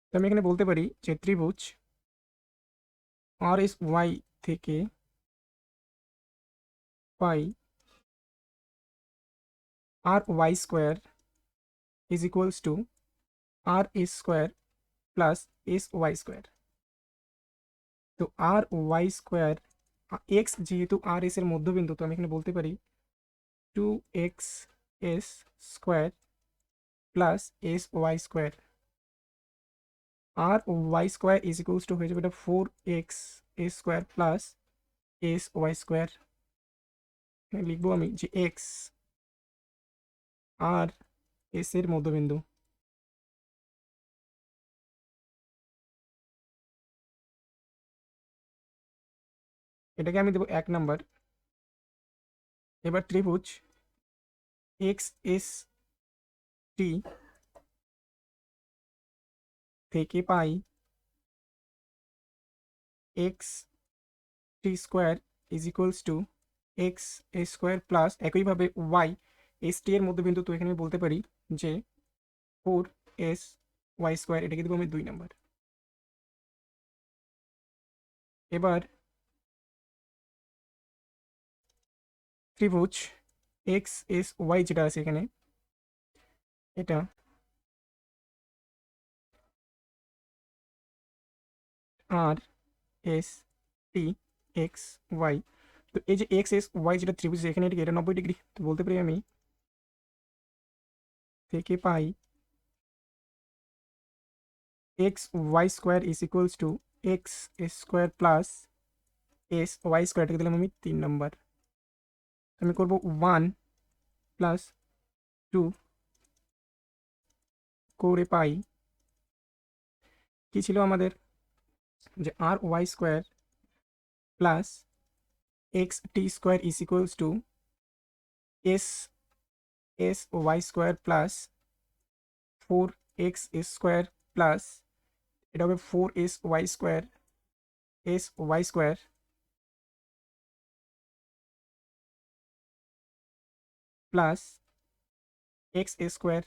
তো আমি এখানে বলতে পারি যে ত্রিভুজ আর এস ওয়াই থেকে পাই R Y square is equals to R S square plus S Y square. তো আর ওয়াই স্কোয়ার, এক্স যেহেতু আর এস এর মধ্যবিন্দু, তো আমি এখানে বলতে পারি 2x square plus S Y square. R Y square is equals to হয়ে যাবে এটা 4x square plus S Y square. লিখবো আমি যে এক্স আর এস এর মধ্যবিন্দু। এটাকে আমি দেবো 1 নাম্বার। এবার ত্রিভুজ এক্স এস টি থেকে পাই X T square is equals to X A square plus একইভাবে ওয়াই এস টি এর মধ্যবিন্দু, তো এখানে আমি বলতে পারি যে 4 স্কোয়ার, এটাকে দেবো আমি 2 নাম্বার। এবার ত্রিভুজ এক্স এস ওয়াই যেটা আছে এখানে, এটা আর এস টি এক্স ওয়াই। তো এই যে এক্স এস ওয়াই যেটা ত্রিভুজ এখানে, এটা 90 ডিগ্রি, তো বলতে পারি আমি থেকে পাই X Y square is equals to X square plus S Y square, এটাকে দিলাম আমি 3 নাম্বার। আমি করবো 1 + 2 করে পাই কি ছিল আমাদের, যে R Y square plus X T square is equals to S S Y square plus 4x square plus এটা হবে 4 S Y square plus X square.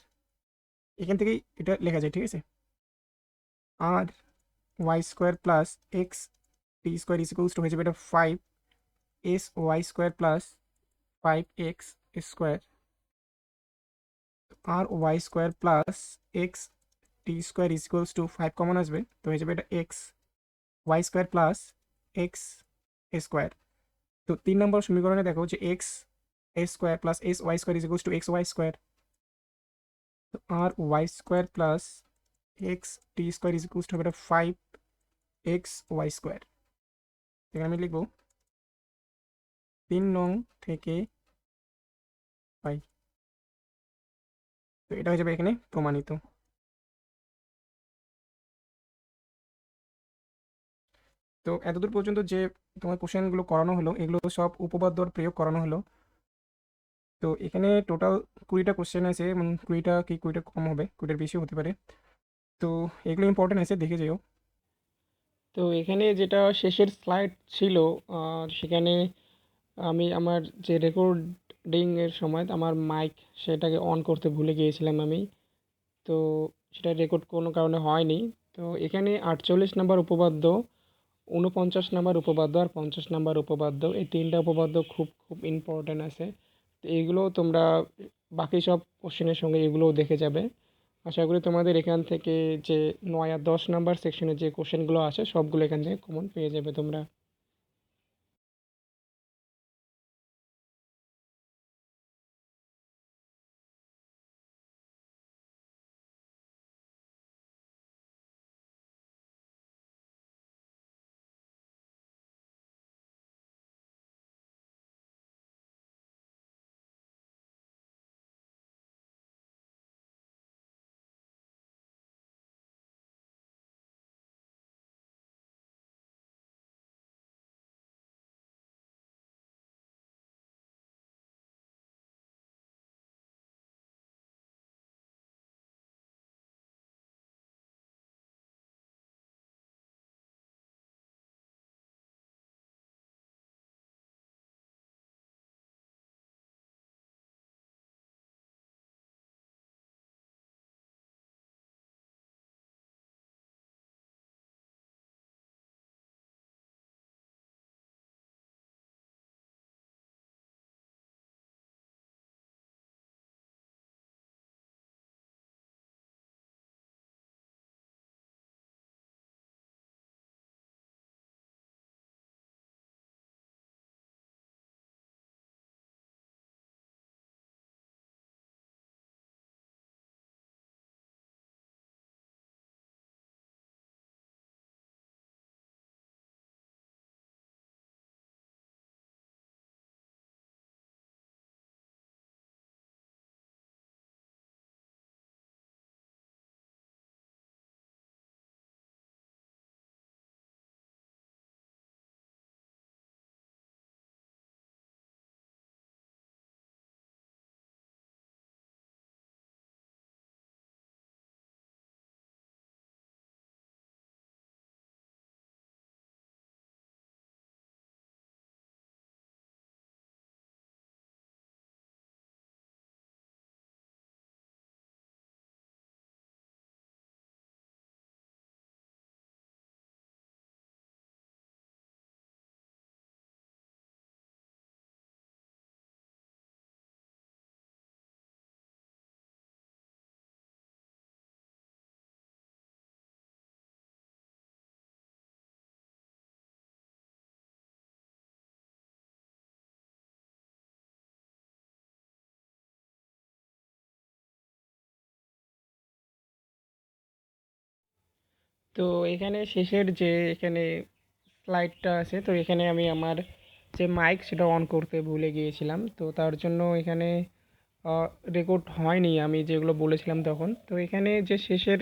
এখান থেকেই এটা লেখা যায়, ঠিক আছে। R Y square plus X T square is equals to হয়ে যাবে এটা 5 S Y square plus 5x square. R Y square plus X T square is equals to 5 common আসবে, তো হয়ে যাবে এটা X Y square plus X square. তো 3 নম্বর সমীকরণে দেখো যে X square plus S Y square is equals to X Y square. তো R Y square plus X T square is equals to হবে এটা 5x ওয়াই স্কোয়ার। এখানে আমি লিখবো 3 নং থেকে পাই। তো এটা হয়ে যাবে এখানে প্রমাণিত। তো এতদূর পর্যন্ত যে তোমার কোশ্চেনগুলো করানো হলো, এগুলো সব উপপাদ্যর প্রয়োগ করানো হলো। তো এখানে টোটাল 20টা কোশ্চেন আছে, এবং 20টা কি 20টা কম হবে, 20টার বেশি হতে পারে। তো এগুলো ইম্পর্টেন্ট আছে, দেখে যেও। তো এখানে যেটা শেষের স্লাইড ছিল, সেখানে আমি আমার যে রেকর্ডিংয়ের সময় আমার মাইক সেটাকে অন করতে ভুলে গিয়েছিলাম আমি। তো সেটা রেকর্ড কোনো কারণে হয়নি। তো এখানে 48 নম্বর উপপাদ্য, 49 নম্বর উপপাদ্য আর 50 নম্বর উপপাদ্য, এই 3টা উপপাদ্য খুব খুব ইম্পর্ট্যান্ট আছে। তো এইগুলো তোমরা বাকি সব কোশ্চেনের সঙ্গে এগুলোও দেখে যাবে। আশা করি তোমাদের এখান থেকে যে 9 আর 10 নম্বর সেকশনের যে কোশ্চেনগুলো আছে সবগুলো এখান থেকে কমন পেয়ে যাবে তোমরা। তো এখানে শেষের যে এখানে স্লাইডটা আছে, তো এখানে আমি আমার যে মাইক সেটা অন করতে ভুলে গিয়েছিলাম, তো তার জন্য এখানে রেকর্ড হয়নি আমি যেগুলো বলেছিলাম তখন। তো এখানে যে শেষের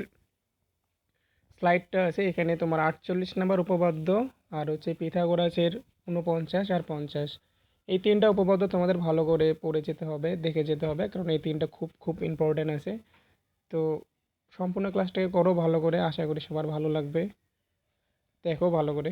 স্লাইডটা আছে এখানে তোমার 48 নাম্বার উপপাদ্য আর হচ্ছে পিথাগোরাসের 49 আর 50, এই তিনটা উপপাদ্য তোমাদের ভালো করে পড়ে যেতে হবে, দেখে যেতে হবে, কারণ এই তিনটা খুব খুব ইম্পর্ট্যান্ট আছে। তো সম্পূর্ণ ক্লাসটাকে করো ভালো করে, আশা করি সবার ভালো লাগবে, দেখো ভালো করে।